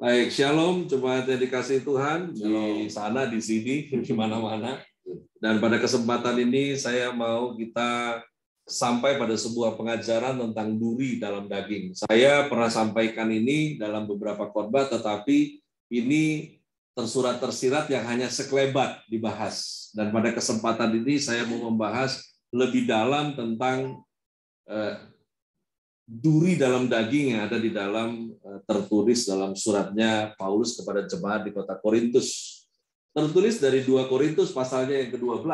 Baik, shalom, jemaat yang dikasihi Tuhan di sana, di sini, di mana-mana. Dan pada kesempatan ini saya mau kita sampai pada sebuah pengajaran tentang duri dalam daging. Saya pernah sampaikan ini dalam beberapa khotbah, tetapi ini tersurat tersirat yang hanya sekelebat dibahas. Dan pada kesempatan ini saya mau membahas lebih dalam tentang duri dalam daging yang ada di dalam tertulis dalam suratnya Paulus kepada jemaat di kota Korintus. Tertulis dari 2 Korintus pasalnya yang ke-12,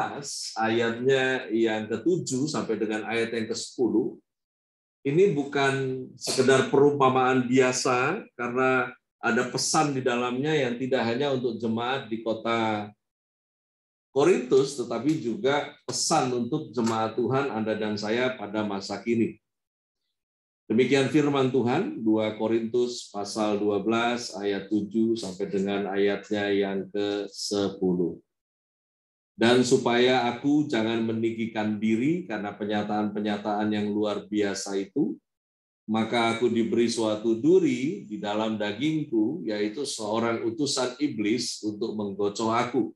ayatnya yang ke-7 sampai dengan ayat yang ke-10. Ini bukan sekedar perumpamaan biasa karena ada pesan di dalamnya yang tidak hanya untuk jemaat di kota Korintus, tetapi juga pesan untuk jemaat Tuhan Anda dan saya pada masa kini. Demikian firman Tuhan, 2 Korintus pasal 12 ayat 7 sampai dengan ayatnya yang ke-10. Dan supaya aku jangan meninggikan diri karena penyataan-penyataan yang luar biasa itu, maka aku diberi suatu duri di dalam dagingku, yaitu seorang utusan iblis untuk menggocok aku,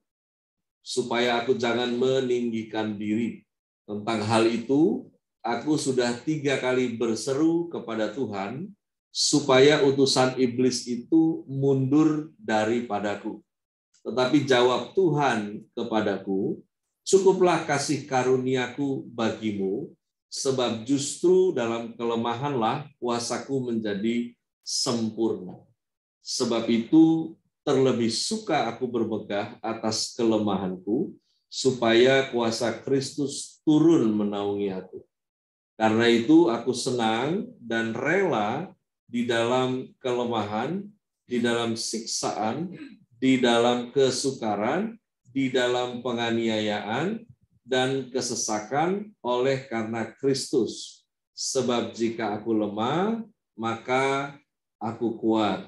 supaya aku jangan meninggikan diri. Tentang hal itu, aku sudah 3 kali berseru kepada Tuhan supaya utusan iblis itu mundur daripadaku. Tetapi jawab Tuhan kepadaku, cukuplah kasih karuniaku bagimu, sebab justru dalam kelemahanlah kuasaku menjadi sempurna. Sebab itu terlebih suka aku bermegah atas kelemahanku, supaya kuasa Kristus turun menaungi aku. Karena itu aku senang dan rela di dalam kelemahan, di dalam siksaan, di dalam kesukaran, di dalam penganiayaan, dan kesesakan oleh karena Kristus. Sebab jika aku lemah, maka aku kuat.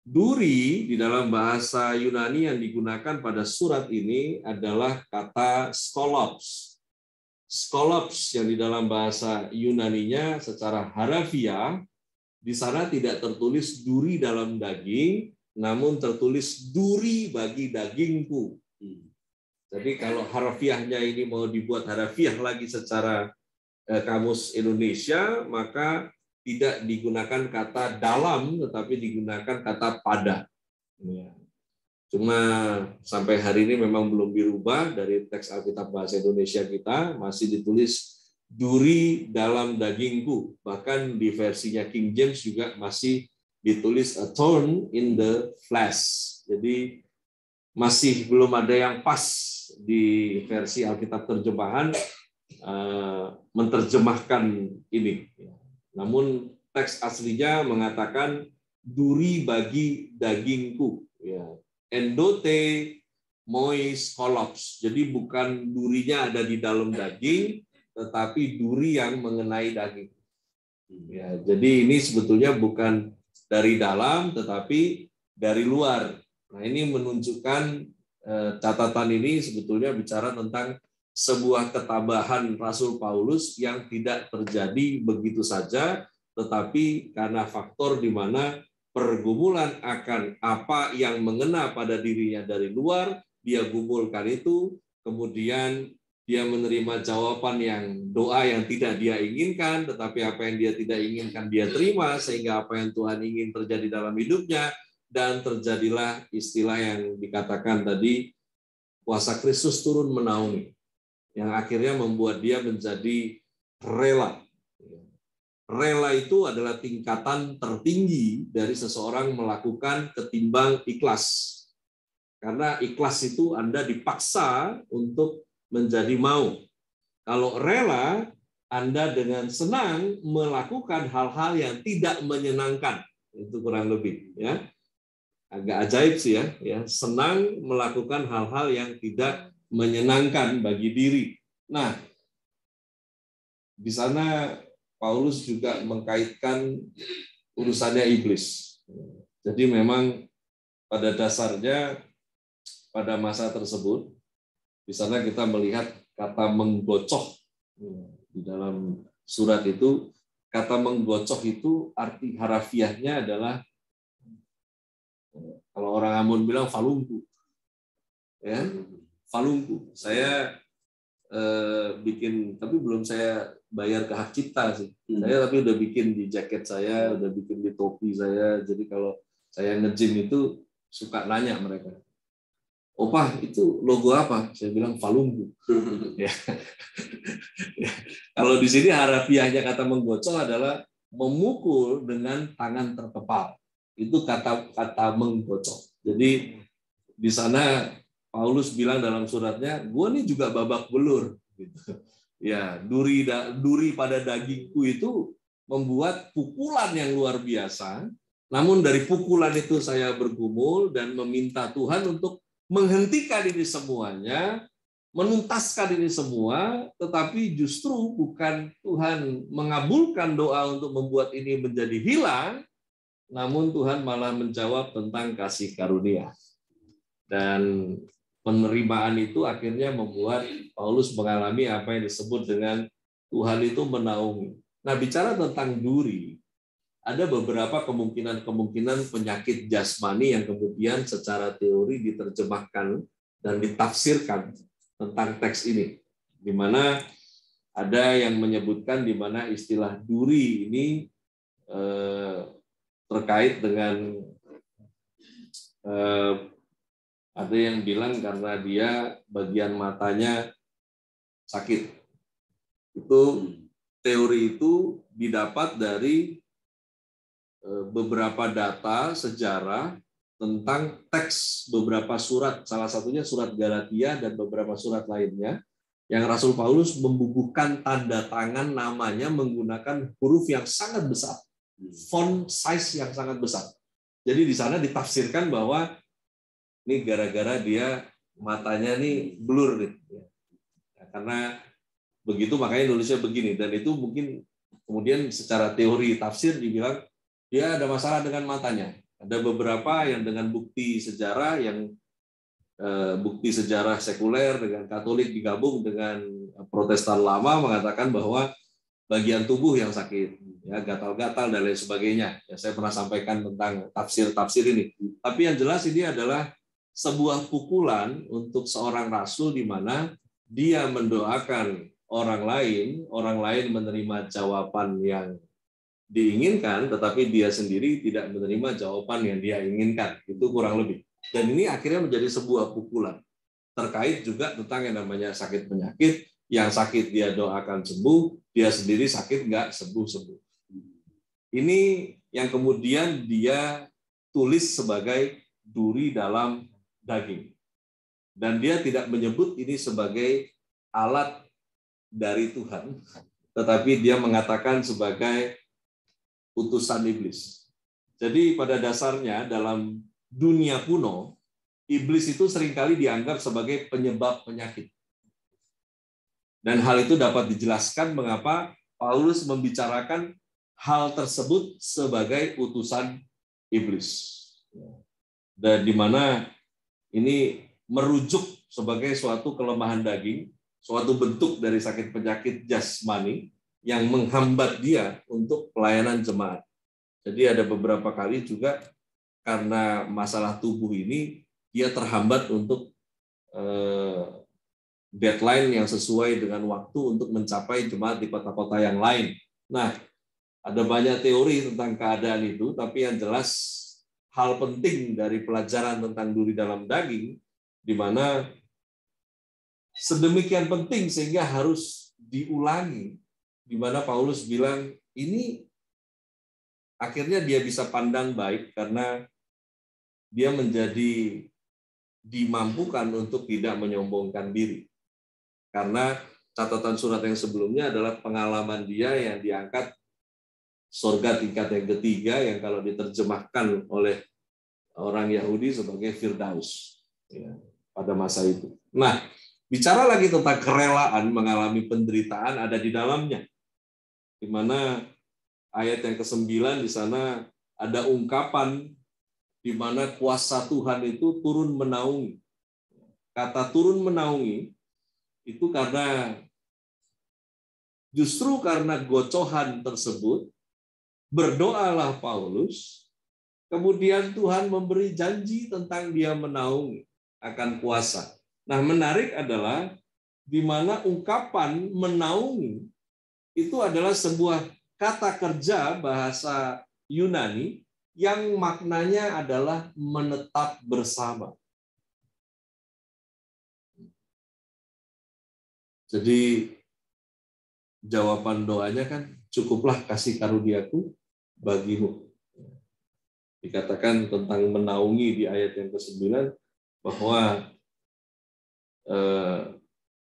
Duri di dalam bahasa Yunani yang digunakan pada surat ini adalah kata skolops. Skolops yang di dalam bahasa Yunaninya secara harafiah, di sana tidak tertulis duri dalam daging, namun tertulis duri bagi dagingku. Jadi kalau harafiahnya ini mau dibuat harafiah lagi secara kamus Indonesia, maka tidak digunakan kata dalam, tetapi digunakan kata pada. Cuma sampai hari ini memang belum dirubah dari teks Alkitab bahasa Indonesia kita, masih ditulis duri dalam dagingku. Bahkan di versinya King James juga masih ditulis a thorn in the flesh. Jadi masih belum ada yang pas di versi Alkitab terjemahan menerjemahkan ini. Namun teks aslinya mengatakan duri bagi dagingku. Endote mois kolops. Jadi bukan durinya ada di dalam daging, tetapi duri yang mengenai daging. Jadi ini sebetulnya bukan dari dalam, tetapi dari luar. Nah, ini menunjukkan catatan ini sebetulnya bicara tentang sebuah ketabahan Rasul Paulus yang tidak terjadi begitu saja, tetapi karena faktor di mana pergumulan akan apa yang mengena pada dirinya dari luar, dia gumulkan itu, kemudian dia menerima jawaban doa yang tidak dia inginkan, tetapi apa yang dia tidak inginkan dia terima, sehingga apa yang Tuhan ingin terjadi dalam hidupnya, dan terjadilah istilah yang dikatakan tadi, kuasa Kristus turun menaungi, yang akhirnya membuat dia menjadi rela. Rela itu adalah tingkatan tertinggi dari seseorang melakukan ketimbang ikhlas. Karena ikhlas itu Anda dipaksa untuk menjadi mau. Kalau rela, Anda dengan senang melakukan hal-hal yang tidak menyenangkan. Itu kurang lebih, ya. Agak ajaib sih ya. Senang melakukan hal-hal yang tidak menyenangkan bagi diri. Nah, di sana Paulus juga mengkaitkan urusannya iblis. Jadi memang pada dasarnya pada masa tersebut, di sana kita melihat kata menggocok di dalam surat itu. Kata menggocok itu arti harafiahnya adalah Kalau orang Ambon bilang falungku, ya, falungku. Saya bikin, tapi belum saya bayar ke hak cipta sih. Saya tapi udah bikin di jaket saya, udah bikin di topi saya. Jadi kalau saya nge-gym itu suka nanya mereka, "Opah, itu logo apa?" Saya bilang falungku. Ya. Ya. Kalau di sini harafiahnya kata menggocol adalah memukul dengan tangan terkepal. Itu kata menggocol. Jadi di sana Paulus bilang dalam suratnya, "Gue nih juga babak belur." Gitu. Ya, duri pada dagingku itu membuat pukulan yang luar biasa. Namun dari pukulan itu saya bergumul dan meminta Tuhan untuk menghentikan ini semuanya, menuntaskan ini semua, tetapi justru bukan Tuhan mengabulkan doa untuk membuat ini menjadi hilang, namun Tuhan malah menjawab tentang kasih karunia. Dan penerimaan itu akhirnya membuat Paulus mengalami apa yang disebut dengan Tuhan itu menaungi. Nah, bicara tentang duri, ada beberapa kemungkinan penyakit jasmani yang kemudian secara teori diterjemahkan dan ditafsirkan tentang teks ini, di mana ada yang menyebutkan di mana istilah duri ini terkait dengan ada yang bilang karena dia bagian matanya sakit. Itu teori itu didapat dari beberapa data sejarah tentang teks beberapa surat, salah satunya surat Galatia dan beberapa surat lainnya, yang Rasul Paulus membubuhkan tanda tangan namanya menggunakan huruf yang sangat besar, font size yang sangat besar. Jadi di sana ditafsirkan bahwa ini gara-gara dia matanya nih blur nih, karena begitu makanya nulisnya begini, dan itu mungkin kemudian secara teori tafsir dibilang dia ada masalah dengan matanya. Ada beberapa yang dengan bukti sejarah bukti sejarah sekuler dengan Katolik digabung dengan Protestan lama mengatakan bahwa bagian tubuh yang sakit, ya gatal-gatal dan lain sebagainya. Ya, saya pernah sampaikan tentang tafsir ini. Tapi yang jelas ini adalah sebuah pukulan untuk seorang rasul di mana dia mendoakan orang lain menerima jawaban yang diinginkan, tetapi dia sendiri tidak menerima jawaban yang dia inginkan. Itu kurang lebih. Dan ini akhirnya menjadi sebuah pukulan. Terkait juga tentang yang namanya sakit penyakit, yang sakit dia doakan sembuh, dia sendiri sakit nggak sembuh-sembuh. Ini yang kemudian dia tulis sebagai duri dalam daging. Dan dia tidak menyebut ini sebagai alat dari Tuhan, tetapi dia mengatakan sebagai utusan iblis. Jadi pada dasarnya dalam dunia kuno, iblis itu seringkali dianggap sebagai penyebab penyakit. Dan hal itu dapat dijelaskan mengapa Paulus membicarakan hal tersebut sebagai utusan iblis. Dan di mana ini merujuk sebagai suatu kelemahan daging, suatu bentuk dari sakit penyakit jasmani yang menghambat dia untuk pelayanan jemaat. Jadi ada beberapa kali juga karena masalah tubuh ini, dia terhambat untuk deadline yang sesuai dengan waktu untuk mencapai jemaat di kota-kota yang lain. Nah, ada banyak teori tentang keadaan itu, tapi yang jelas hal penting dari pelajaran tentang duri dalam daging, di mana sedemikian penting sehingga harus diulangi, di mana Paulus bilang ini akhirnya dia bisa pandang baik karena dia menjadi dimampukan untuk tidak menyombongkan diri. Karena catatan surat yang sebelumnya adalah pengalaman dia yang diangkat surga tingkat yang ketiga, yang kalau diterjemahkan oleh orang Yahudi sebagai Firdaus ya, pada masa itu. Nah, bicara lagi tentang kerelaan mengalami penderitaan ada di dalamnya. Di mana ayat yang ke-9 di sana ada ungkapan di mana kuasa Tuhan itu turun menaungi. Kata turun menaungi itu karena gocohan tersebut berdoalah Paulus Kemudian Tuhan memberi janji tentang Dia menaungi akan kuasa. Nah, menarik adalah di mana ungkapan menaungi itu adalah sebuah kata kerja bahasa Yunani yang maknanya adalah menetap bersama. Jadi jawaban doanya kan, cukuplah kasih karuniaku bagimu. Dikatakan tentang menaungi di ayat yang ke-9 bahwa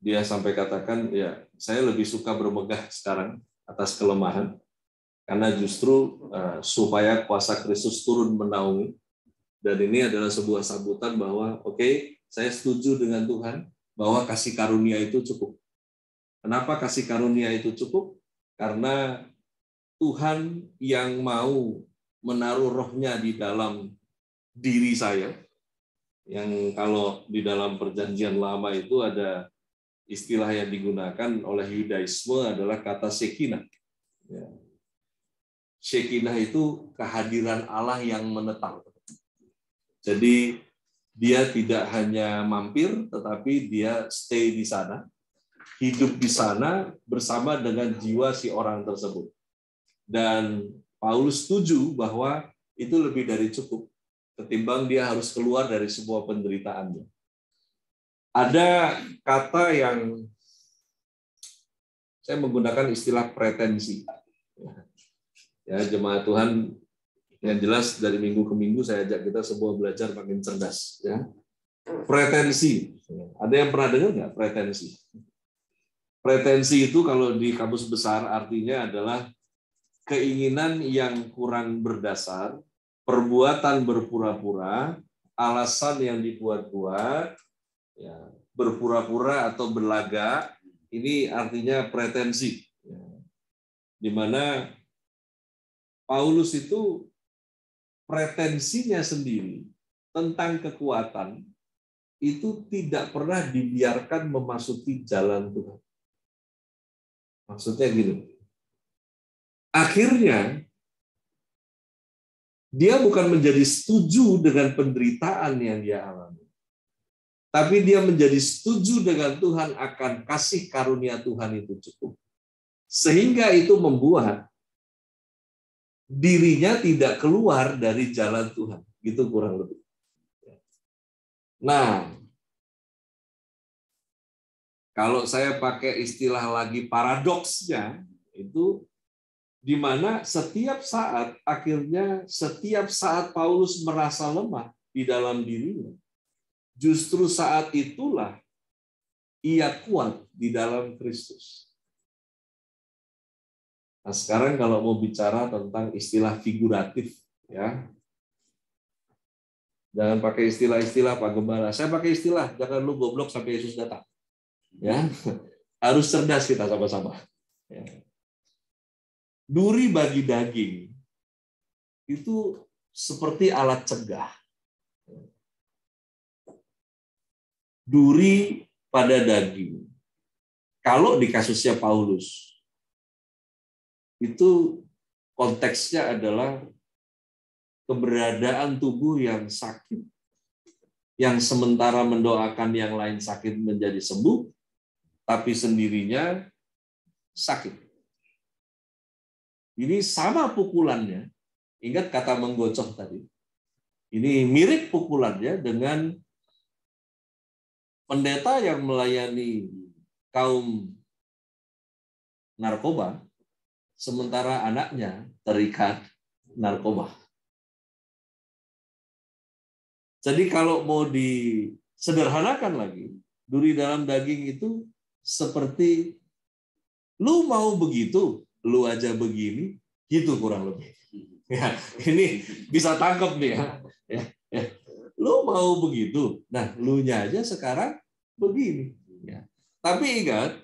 dia sampai katakan, ya saya lebih suka bermegah sekarang atas kelemahan, karena justru supaya kuasa Kristus turun menaungi. Dan ini adalah sebuah sambutan bahwa oke, saya setuju dengan Tuhan bahwa kasih karunia itu cukup. Kenapa kasih karunia itu cukup? Karena Tuhan yang mau menaruh rohnya di dalam diri saya, yang kalau di dalam perjanjian lama itu ada istilah yang digunakan oleh Yudaisme adalah kata Shekinah. Shekinah itu kehadiran Allah yang menetap. Jadi dia tidak hanya mampir, tetapi dia stay di sana, hidup di sana bersama dengan jiwa si orang tersebut. Dan Paulus setuju bahwa itu lebih dari cukup, ketimbang dia harus keluar dari sebuah penderitaannya. Ada kata yang saya menggunakan istilah pretensi. Ya, jemaat Tuhan, yang jelas dari minggu ke minggu saya ajak kita semua belajar makin cerdas. Ya. Pretensi. Ada yang pernah dengar nggak pretensi? Pretensi itu kalau di kamus besar artinya adalah keinginan yang kurang berdasar, perbuatan berpura-pura, alasan yang dibuat-buat, ya, berpura-pura atau berlagak, ini artinya pretensi. Di mana Paulus itu pretensinya sendiri tentang kekuatan itu tidak pernah dibiarkan memasuki jalan Tuhan. Maksudnya gini, akhirnya dia bukan menjadi setuju dengan penderitaan yang dia alami, tapi dia menjadi setuju dengan Tuhan akan kasih karunia Tuhan itu cukup. Sehingga itu membuat dirinya tidak keluar dari jalan Tuhan. Gitu kurang lebih. Nah, kalau saya pakai istilah lagi paradoksnya, itu di mana setiap saat, akhirnya setiap saat Paulus merasa lemah di dalam dirinya, justru saat itulah ia kuat di dalam Kristus. Nah, sekarang kalau mau bicara tentang istilah figuratif, ya, jangan pakai istilah-istilah Pak Gembala. Saya pakai istilah, jangan lu goblok sampai Yesus datang. Ya, harus cerdas kita sama-sama. Ya. Duri bagi daging itu seperti alat cegah. Duri pada daging. Kalau di kasusnya Paulus, itu konteksnya adalah keberadaan tubuh yang sakit, yang sementara mendoakan yang lain sakit menjadi sembuh, tapi sendirinya sakit. Ini sama pukulannya, ingat kata menggocok tadi. Ini mirip pukulannya dengan pendeta yang melayani kaum narkoba, sementara anaknya terikat narkoba. Jadi kalau mau disederhanakan lagi, duri dalam daging itu seperti lu mau begitu, lu aja begini, gitu kurang lebih. Ya, ini bisa tangkap nih ya. Lu mau begitu, nah lu-nya aja sekarang begini. Ya. Tapi ingat,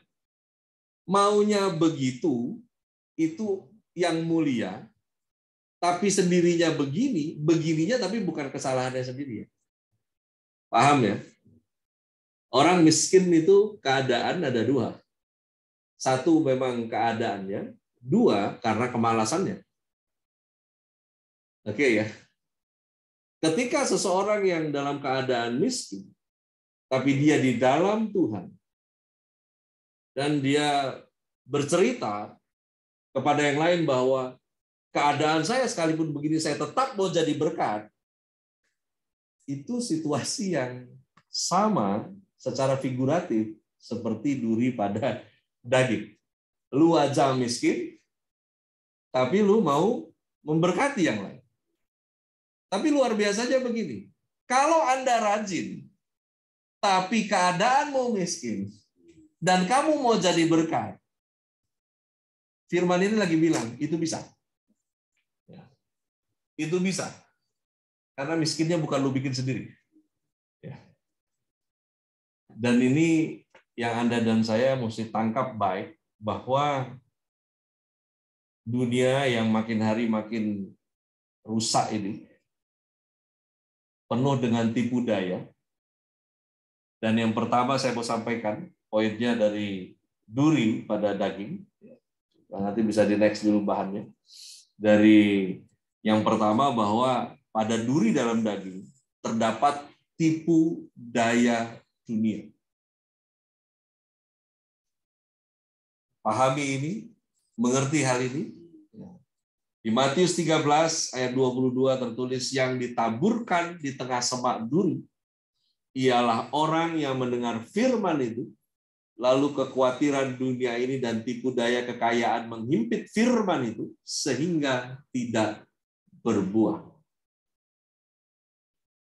maunya begitu itu yang mulia, tapi sendirinya begini, begininya tapi bukan kesalahannya sendiri. Paham ya? Orang miskin itu keadaan ada dua. Satu memang keadaannya, dua karena kemalasannya. Oke ya. Ketika seseorang yang dalam keadaan miskin, tapi dia di dalam Tuhan, dan dia bercerita kepada yang lain bahwa keadaan saya sekalipun begini, saya tetap mau jadi berkat, itu situasi yang sama secara figuratif seperti duri pada daging. Lu aja miskin, tapi lu mau memberkati yang lain. Tapi luar biasanya begini, kalau Anda rajin, tapi keadaanmu miskin, dan kamu mau jadi berkat, firman ini lagi bilang, itu bisa. Ya. Itu bisa. Karena miskinnya bukan lu bikin sendiri. Ya. Dan ini yang Anda dan saya mesti tangkap baik, bahwa dunia yang makin hari makin rusak ini, penuh dengan tipu daya. Dan yang pertama saya mau sampaikan, poinnya dari duri pada daging. Nanti bisa di next dulu bahannya. Dari yang pertama, bahwa pada duri dalam daging terdapat tipu daya dunia. Pahami ini, mengerti hal ini. Di Matius 13 ayat 22 tertulis, yang ditaburkan di tengah semak duri ialah orang yang mendengar firman itu, lalu kekhawatiran dunia ini dan tipu daya kekayaan menghimpit firman itu sehingga tidak berbuah.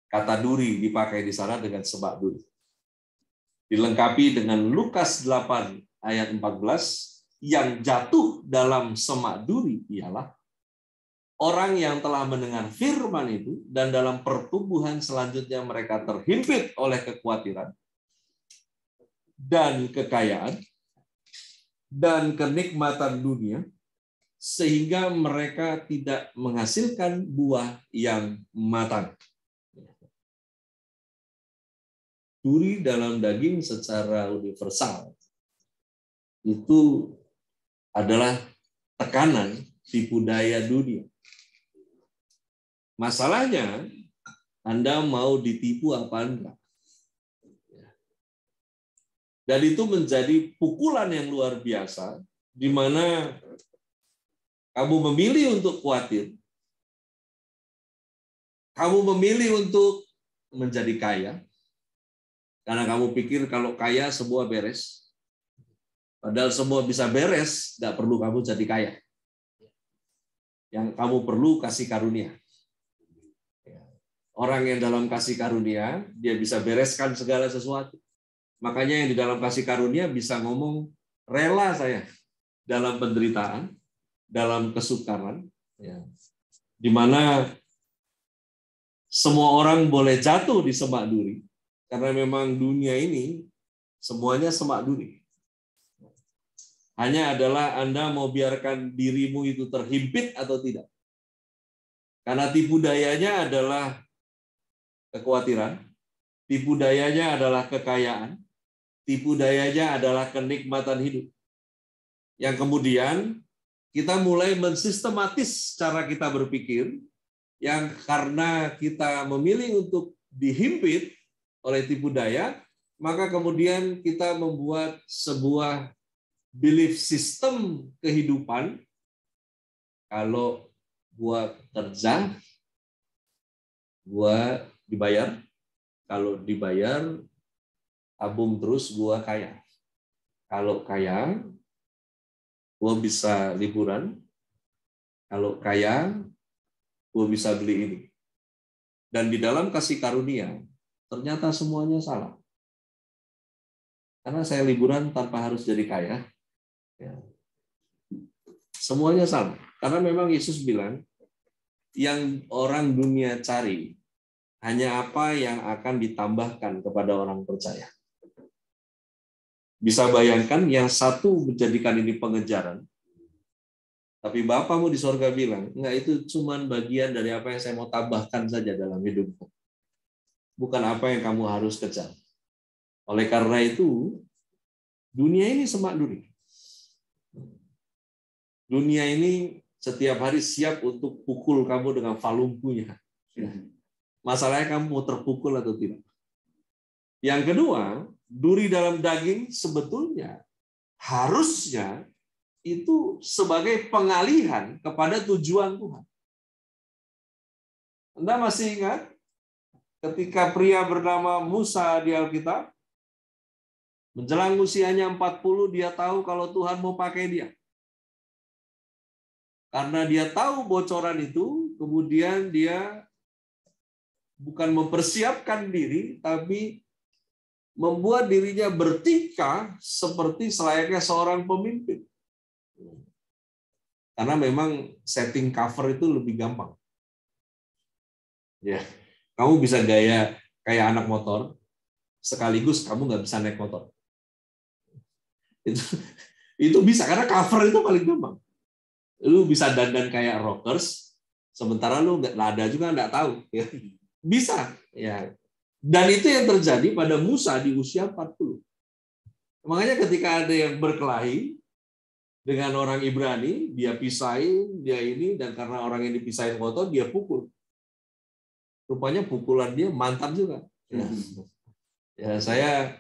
Kata duri dipakai di sana dengan semak duri. Dilengkapi dengan Lukas 8 ayat 14, yang jatuh dalam semak duri ialah orang yang telah mendengar firman itu dan dalam pertumbuhan selanjutnya mereka terhimpit oleh kekhawatiran dan kekayaan dan kenikmatan dunia sehingga mereka tidak menghasilkan buah yang matang. Duri dalam daging secara universal itu adalah tekanan tipu daya dunia. Masalahnya, Anda mau ditipu apa enggak? Dan itu menjadi pukulan yang luar biasa, di mana kamu memilih untuk khawatir, kamu memilih untuk menjadi kaya, karena kamu pikir kalau kaya semua beres. Padahal semua bisa beres, nggak perlu kamu jadi kaya. Yang kamu perlu kasih karunia. Orang yang dalam kasih karunia, dia bisa bereskan segala sesuatu. Makanya yang di dalam kasih karunia bisa ngomong, rela saya dalam penderitaan, dalam kesukaran, ya, di mana semua orang boleh jatuh di semak duri, karena memang dunia ini semuanya semak duri. Hanya adalah Anda mau biarkan dirimu itu terhimpit atau tidak. Karena tipu dayanya adalah kekhawatiran, tipu dayanya adalah kekayaan, tipu dayanya adalah kenikmatan hidup. Yang kemudian kita mulai mensistematis cara kita berpikir, yang karena kita memilih untuk dihimpit oleh tipu daya, maka kemudian kita membuat sebuah belief system kehidupan. Kalau gua kerja, gua dibayar. Kalau dibayar, tabung terus, gua kaya. Kalau kaya, gua bisa liburan. Kalau kaya, gua bisa beli ini. Dan di dalam kasih karunia, ternyata semuanya salah. Karena saya liburan tanpa harus jadi kaya. Ya. Semuanya sama. Karena memang Yesus bilang, yang orang dunia cari hanya apa yang akan ditambahkan kepada orang percaya. Bisa bayangkan, yang satu menjadikan ini pengejaran, tapi Bapamu di sorga bilang, enggak, itu cuma bagian dari apa yang saya mau tambahkan saja dalam hidupmu. Bukan apa yang kamu harus kejar. Oleh karena itu, dunia ini semak duri. Dunia ini setiap hari siap untuk pukul kamu dengan valumpunya. Masalahnya kamu mau terpukul atau tidak. Yang kedua, duri dalam daging sebetulnya harusnya itu sebagai pengalihan kepada tujuan Tuhan. Anda masih ingat ketika pria bernama Musa di Alkitab, menjelang usianya 40, dia tahu kalau Tuhan mau pakai dia. Karena dia tahu bocoran itu, kemudian dia bukan mempersiapkan diri, tapi membuat dirinya bertingkah seperti selayaknya seorang pemimpin. Karena memang setting cover itu lebih gampang. Ya, kamu bisa gaya kayak anak motor, sekaligus kamu nggak bisa naik motor. Itu bisa, karena cover itu paling gampang. Lu bisa dandan kayak rockers, sementara lu nada juga nggak tahu. Ya. Bisa. Ya. Dan itu yang terjadi pada Musa di usia 40. Makanya ketika ada yang berkelahi dengan orang Ibrani, dia pisahin, dia ini, dan karena orang yang dipisahin kotor, dia pukul. Rupanya pukulan dia mantap juga. Ya saya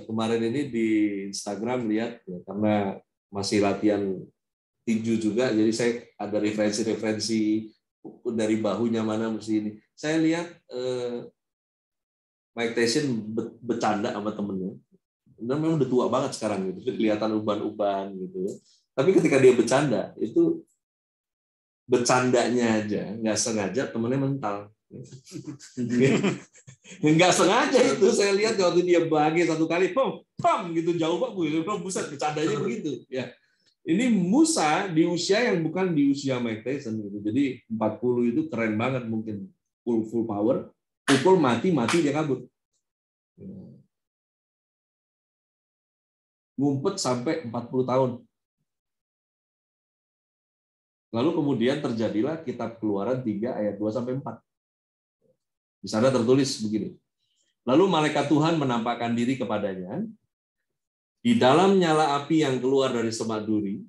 kemarin ini di Instagram lihat, ya, karena masih latihan tinju juga, jadi saya ada referensi dari bahunya mana mesti ini. Saya lihat Mike Tyson bercanda sama temennya, dan memang udah tua banget sekarang gitu, kelihatan uban-uban gitu. Tapi ketika dia bercanda, itu bercandanya aja nggak sengaja temennya mental. Nggak sengaja itu, saya lihat waktu dia bagi satu kali, pam gitu jauh banget, buset bercandanya begitu. Ya. Ini Musa di usia yang bukan di usia Mike Tyson gitu. Jadi 40 itu keren banget, mungkin full power, pukul mati dia kabur. Ngumpet sampai 40 tahun. Lalu kemudian terjadilah kitab Keluaran 3 ayat 2 sampai 4. Di sana tertulis begini. Lalu malaikat Tuhan menampakkan diri kepadanya di dalam nyala api yang keluar dari semak duri.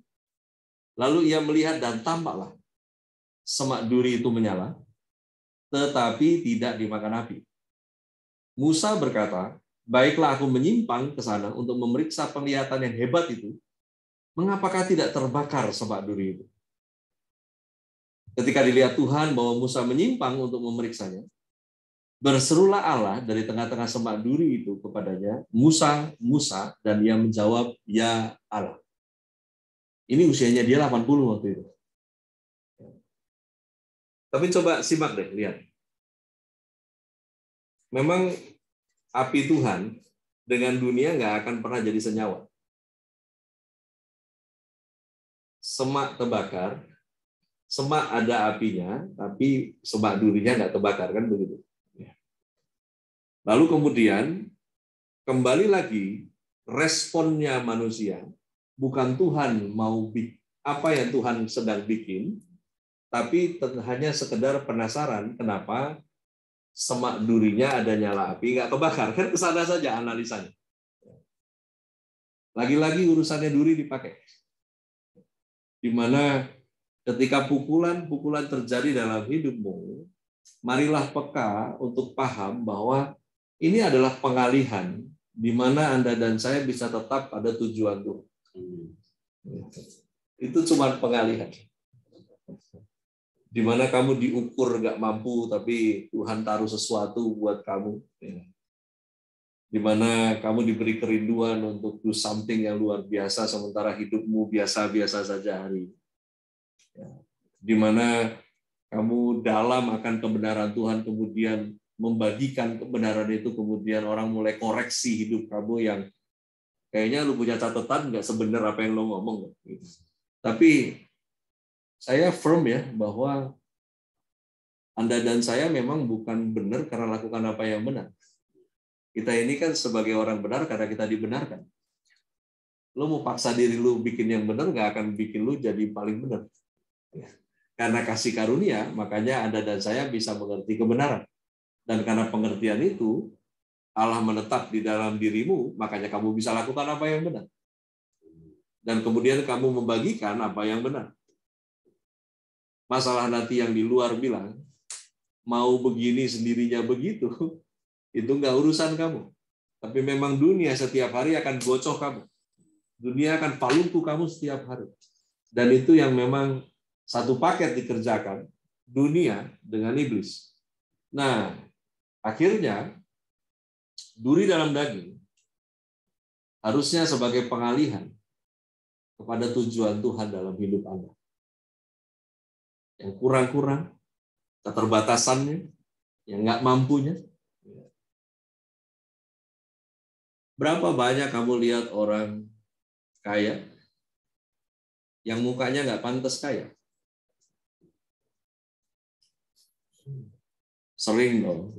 Lalu ia melihat dan tampaklah semak duri itu menyala, tetapi tidak dimakan api. Musa berkata, baiklah aku menyimpang ke sana untuk memeriksa penglihatan yang hebat itu. Mengapakah tidak terbakar semak duri itu? Ketika dilihat Tuhan bahwa Musa menyimpang untuk memeriksanya, berserulah Allah dari tengah-tengah semak duri itu kepadanya, Musa, Musa, dan ia menjawab, ya Allah. Ini usianya dia 80 waktu itu. Tapi coba simak deh, lihat. Memang api Tuhan dengan dunia nggak akan pernah jadi senyawa. Semak terbakar, semak ada apinya, tapi semak durinya nggak terbakar, kan begitu. Lalu kemudian kembali lagi responnya manusia, bukan Tuhan mau apa yang Tuhan sedang bikin, tapi hanya sekedar penasaran kenapa semak durinya ada nyala api nggak kebakar, kan kesana saja analisanya. Lagi-lagi urusannya duri dipakai, di mana ketika pukulan terjadi dalam hidupmu, marilah peka untuk paham bahwa ini adalah pengalihan di mana Anda dan saya bisa tetap pada tujuan Tuhan. Itu cuma pengalihan. Di mana kamu diukur nggak mampu, tapi Tuhan taruh sesuatu buat kamu. Di mana kamu diberi kerinduan untuk do something yang luar biasa, sementara hidupmu biasa-biasa saja hari. Di mana kamu dalam akan kebenaran Tuhan, kemudian membagikan kebenaran itu, kemudian orang mulai koreksi hidup kamu yang kayaknya lu punya catatan nggak sebenar apa yang lo ngomong. Tapi saya firm ya bahwa Anda dan saya memang bukan benar karena lakukan apa yang benar. Kita ini kan sebagai orang benar karena kita dibenarkan. Lo mau paksa diri lu bikin yang benar nggak akan bikin lu jadi paling benar. Karena kasih karunia, makanya Anda dan saya bisa mengerti kebenaran. Dan karena pengertian itu, Allah menetap di dalam dirimu, makanya kamu bisa lakukan apa yang benar. Dan kemudian kamu membagikan apa yang benar. Masalah nanti yang di luar bilang, mau begini sendirinya begitu, itu nggak urusan kamu. Tapi memang dunia setiap hari akan gocoh kamu. Dunia akan palungku kamu setiap hari. Dan itu yang memang satu paket dikerjakan dunia dengan iblis. Nah, akhirnya duri dalam daging harusnya sebagai pengalihan kepada tujuan Tuhan dalam hidup Anda. Yang kurang-kurang, keterbatasannya, yang nggak mampunya. Berapa banyak kamu lihat orang kaya yang mukanya nggak pantas kaya? Sering dong.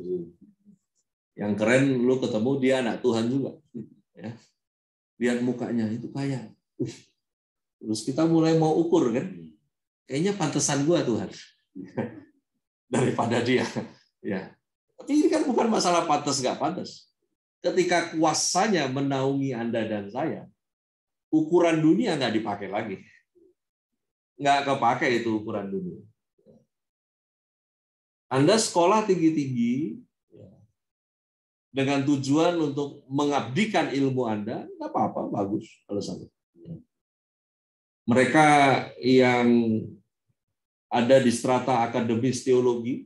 Yang keren lu ketemu dia anak Tuhan juga. Ya. Lihat mukanya itu kaya. Terus kita mulai mau ukur kan, kayaknya pantesan gua Tuhan daripada dia. Ya. Tapi ini kan bukan masalah pantas nggak pantas. Ketika kuasanya menaungi Anda dan saya, ukuran dunia nggak dipakai lagi. Nggak kepakai itu ukuran dunia. Anda sekolah tinggi-tinggi dengan tujuan untuk mengabdikan ilmu Anda, nggak apa-apa, bagus alasannya. Mereka yang ada di strata akademis teologi,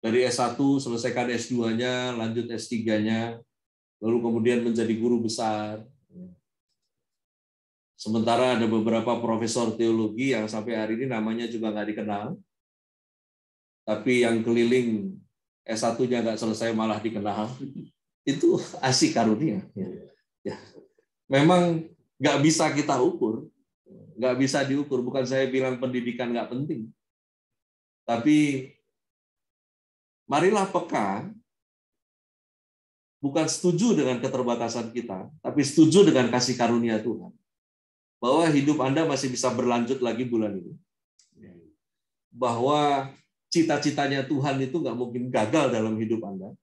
dari S1 selesaikan S2-nya, lanjut S3-nya, lalu kemudian menjadi guru besar. Sementara ada beberapa profesor teologi yang sampai hari ini namanya juga nggak dikenal, tapi yang keliling S1-nya nggak selesai malah dikenal. Itu asik karunia. Ya. Memang nggak bisa kita ukur, nggak bisa diukur. Bukan saya bilang pendidikan nggak penting, tapi marilah peka, bukan setuju dengan keterbatasan kita, tapi setuju dengan kasih karunia Tuhan. Bahwa hidup Anda masih bisa berlanjut lagi bulan ini. Bahwa cita-citanya Tuhan itu nggak mungkin gagal dalam hidup Anda.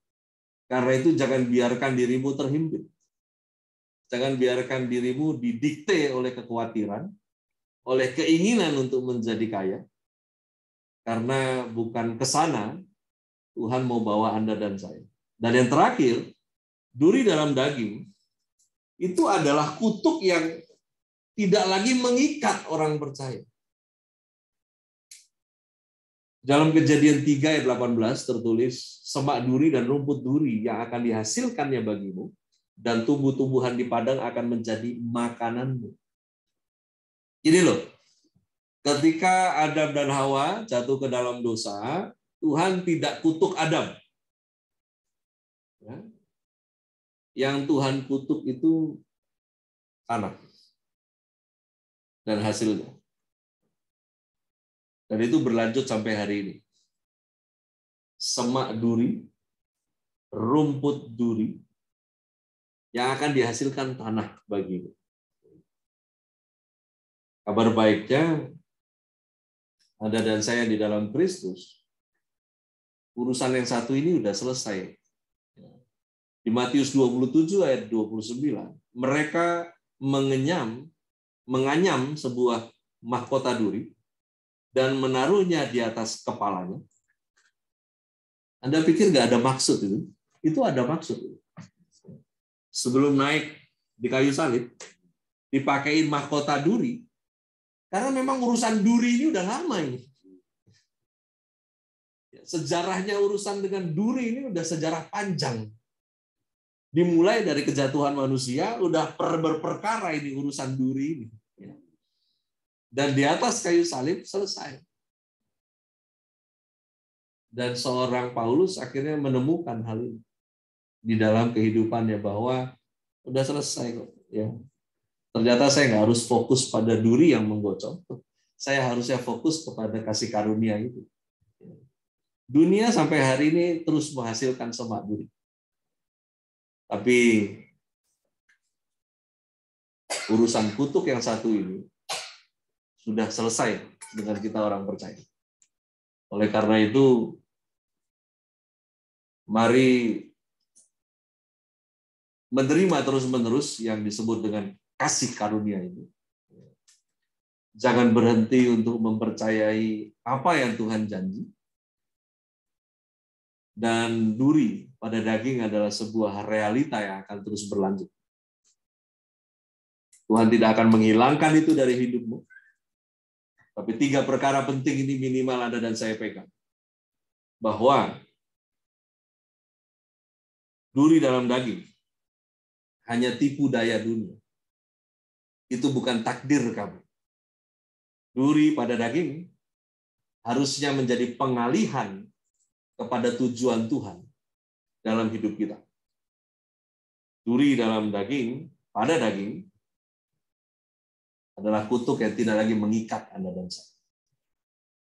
Karena itu jangan biarkan dirimu terhimpit. Jangan biarkan dirimu didikte oleh kekhawatiran, oleh keinginan untuk menjadi kaya. Karena bukan ke sana Tuhan mau bawa Anda dan saya. Dan yang terakhir, duri dalam daging itu adalah kutuk yang tidak lagi mengikat orang percaya. Dalam Kejadian 3 ayat 18 tertulis, semak duri dan rumput duri yang akan dihasilkannya bagimu, dan tumbuh-tumbuhan di padang akan menjadi makananmu. Jadi loh, ketika Adam dan Hawa jatuh ke dalam dosa, Tuhan tidak kutuk Adam. Yang Tuhan kutuk itu tanah dan hasilnya. Dan itu berlanjut sampai hari ini. Semak duri, rumput duri, yang akan dihasilkan tanah bagimu. Kabar baiknya, Anda dan saya di dalam Kristus, urusan yang satu ini sudah selesai. Di Matius 27 ayat 29, mereka menganyam sebuah mahkota duri, dan menaruhnya di atas kepalanya. Anda pikir nggak ada maksud itu? Itu ada maksud. Sebelum naik di kayu salib, dipakein mahkota duri, karena memang urusan duri ini udah lama ini. Sejarahnya urusan dengan duri ini udah sejarah panjang. Dimulai dari kejatuhan manusia, udah berperkara ini urusan duri ini. Dan di atas kayu salib selesai. Dan seorang Paulus akhirnya menemukan hal ini di dalam kehidupannya, bahwa udah selesai kok. Ya. Ternyata saya nggak harus fokus pada duri yang menggocok. Saya harusnya fokus kepada kasih karunia itu. Dunia sampai hari ini terus menghasilkan semak duri. Tapi urusan kutuk yang satu ini sudah selesai dengan kita orang percaya. Oleh karena itu, mari menerima terus-menerus yang disebut dengan kasih karunia itu. Jangan berhenti untuk mempercayai apa yang Tuhan janji. dan duri pada daging adalah sebuah realita yang akan terus berlanjut. Tuhan tidak akan menghilangkan itu dari hidupmu. Tapi 3 perkara penting ini minimal Anda dan saya pegang. Bahwa duri dalam daging hanya tipu daya dunia. Itu bukan takdir kamu. Duri pada daging harusnya menjadi pengalihan kepada tujuan Tuhan dalam hidup kita. Duri dalam daging, pada daging, adalah kutuk yang tidak lagi mengikat Anda dan saya.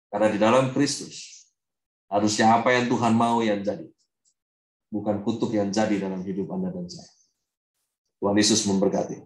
Karena di dalam Kristus, harusnya apa yang Tuhan mau yang jadi. Bukan kutuk yang jadi dalam hidup Anda dan saya. Tuhan Yesus memberkati.